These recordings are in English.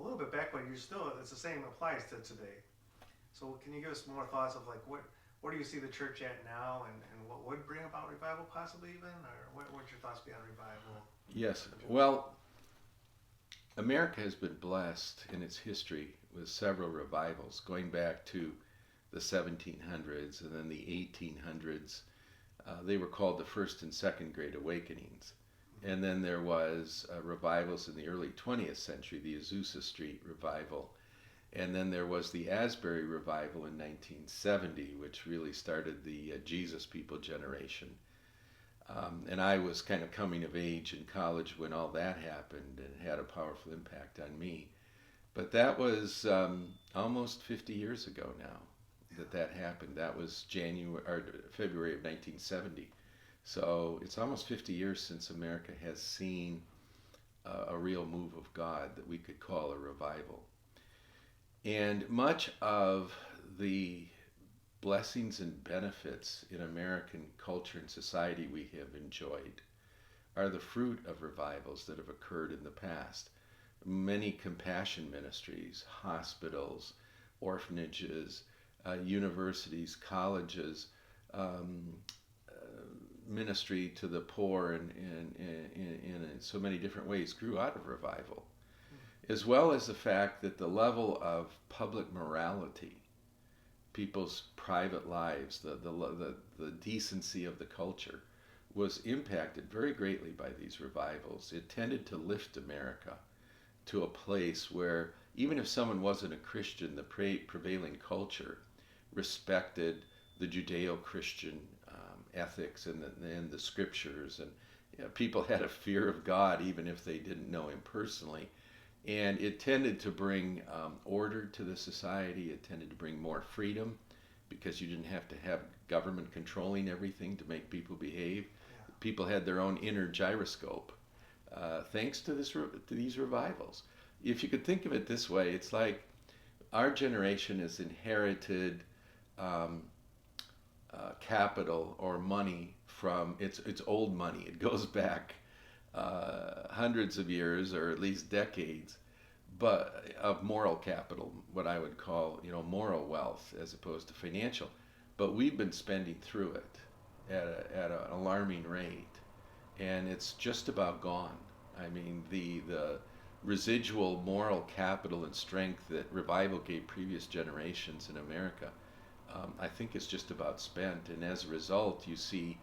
little bit back, but you're still, it's the same applies to today. So can you give us more thoughts of like where do you see the church at now, and what would bring about revival possibly even, or what's your thoughts beyond revival? Yes. Well, America has been blessed in its history with several revivals going back to the 1700s and then the 1800s. They were called the First and Second Great Awakenings. And then there was revivals in the early 20th century, the Azusa Street Revival. And then there was the Asbury Revival in 1970, which really started the Jesus People generation. And I was kind of coming of age in college when all that happened, and it had a powerful impact on me. But that was almost 50 years ago now that happened. That was January or February of 1970. So it's almost 50 years since America has seen a real move of God that we could call a revival. And much of the blessings and benefits in American culture and society we have enjoyed are the fruit of revivals that have occurred in the past. Many compassion ministries, hospitals, orphanages, universities, colleges, um, ministry to the poor in so many different ways grew out of revival, as well as the fact that the level of public morality, people's private lives, the decency of the culture, was impacted very greatly by these revivals. It tended to lift America to a place where even if someone wasn't a Christian, the prevailing culture respected the Judeo-Christian ethics and the scriptures, and people had a fear of God even if they didn't know Him personally. And it tended to bring order to the society. It tended to bring more freedom because you didn't have to have government controlling everything to make people behave. Yeah. People had their own inner gyroscope thanks to these revivals. If you could think of it this way, it's like our generation has inherited um, capital or money from it's old money. It goes back hundreds of years or at least decades, but of moral capital, what I would call moral wealth as opposed to financial. But we've been spending through it at an alarming rate, and it's just about gone. I mean, the residual moral capital and strength that revival gave previous generations in America, I think it's just about spent. And as a result, you see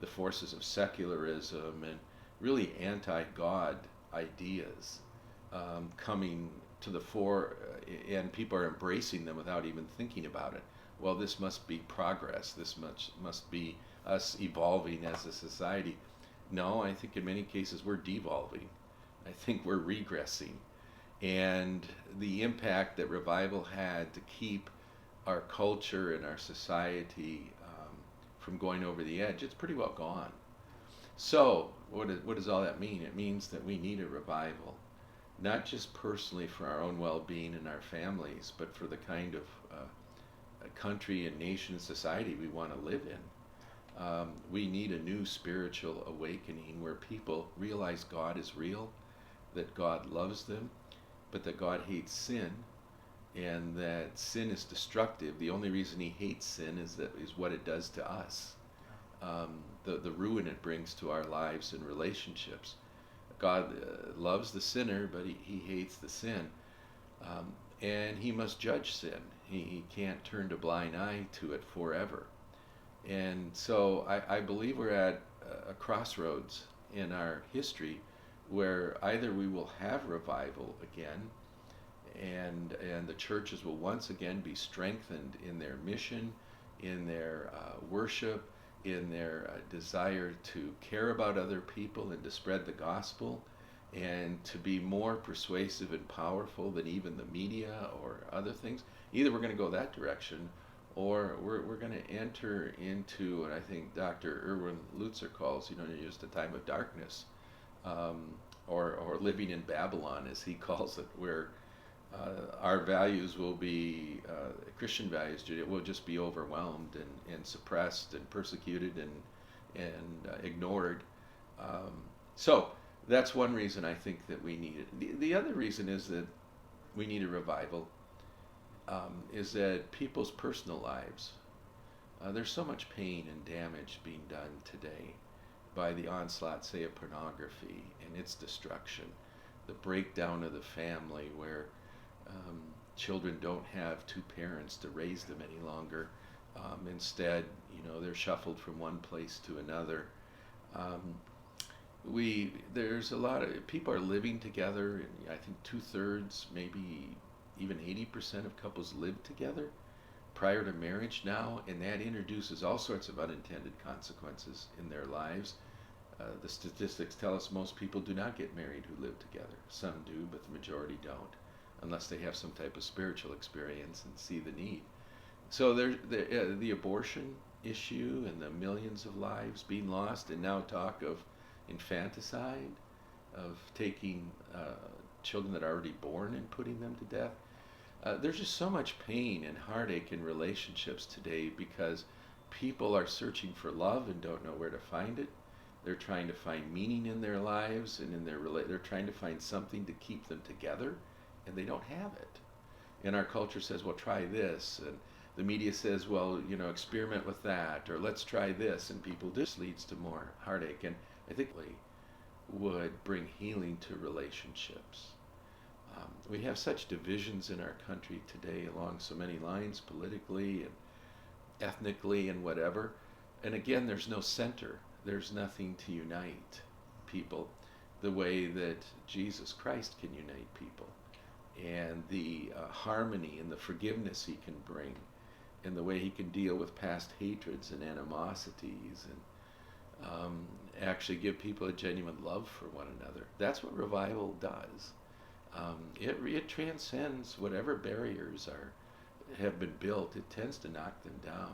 the forces of secularism and really anti-God ideas coming to the fore, and people are embracing them without even thinking about it. Well, this must be progress. This must be us evolving as a society. No, I think in many cases we're devolving. I think we're regressing. And the impact that revival had to keep our culture and our society from going over the edge, it's pretty well gone. So, what does all that mean? It means that we need a revival, not just personally for our own well being and our families, but for the kind of country and nation and society we want to live in. We need a new spiritual awakening where people realize God is real, that God loves them, but that God hates sin, and that sin is destructive. The only reason He hates sin is what it does to us, the ruin it brings to our lives and relationships. God loves the sinner, but he hates the sin, and He must judge sin. He can't turn a blind eye to it forever. And so I believe we're at a crossroads in our history where either we will have revival again, and the churches will once again be strengthened in their mission, in their worship, in their desire to care about other people and to spread the gospel and to be more persuasive and powerful than even the media or other things. Either we're going to go that direction, or we're going to enter into what I think Dr. Erwin Lutzer calls, just a time of darkness, or living in Babylon, as he calls it, where our values will be, Christian values, will just be overwhelmed and suppressed and persecuted and ignored. So that's one reason I think that we need it. The other reason is that we need a revival is that people's personal lives, there's so much pain and damage being done today by the onslaught, say, of pornography and its destruction, the breakdown of the family where children don't have two parents to raise them any longer. Instead, they're shuffled from one place to another. Um, there's a lot of people are living together, and I think 2/3, maybe even 80% of couples live together prior to marriage now, and that introduces all sorts of unintended consequences in their lives. The statistics tell us most people do not get married who live together. Some do, but the majority don't, unless they have some type of spiritual experience and see the need. So there's the abortion issue and the millions of lives being lost, and now talk of infanticide, of taking children that are already born and putting them to death. There's just so much pain and heartache in relationships today because people are searching for love and don't know where to find it. They're trying to find meaning in their lives and in they're trying to find something to keep them together, and they don't have it. And our culture says, well, try this, and the media says, well, experiment with that, or let's try this, and people, this leads to more heartache, and I think would bring healing to relationships. We have such divisions in our country today along so many lines, politically and ethnically and whatever. And again, there's no center. There's nothing to unite people the way that Jesus Christ can unite people. And the harmony and the forgiveness he can bring, and the way he can deal with past hatreds and animosities, and actually give people a genuine love for one another. That's what revival does. It transcends whatever barriers have been built. It tends to knock them down.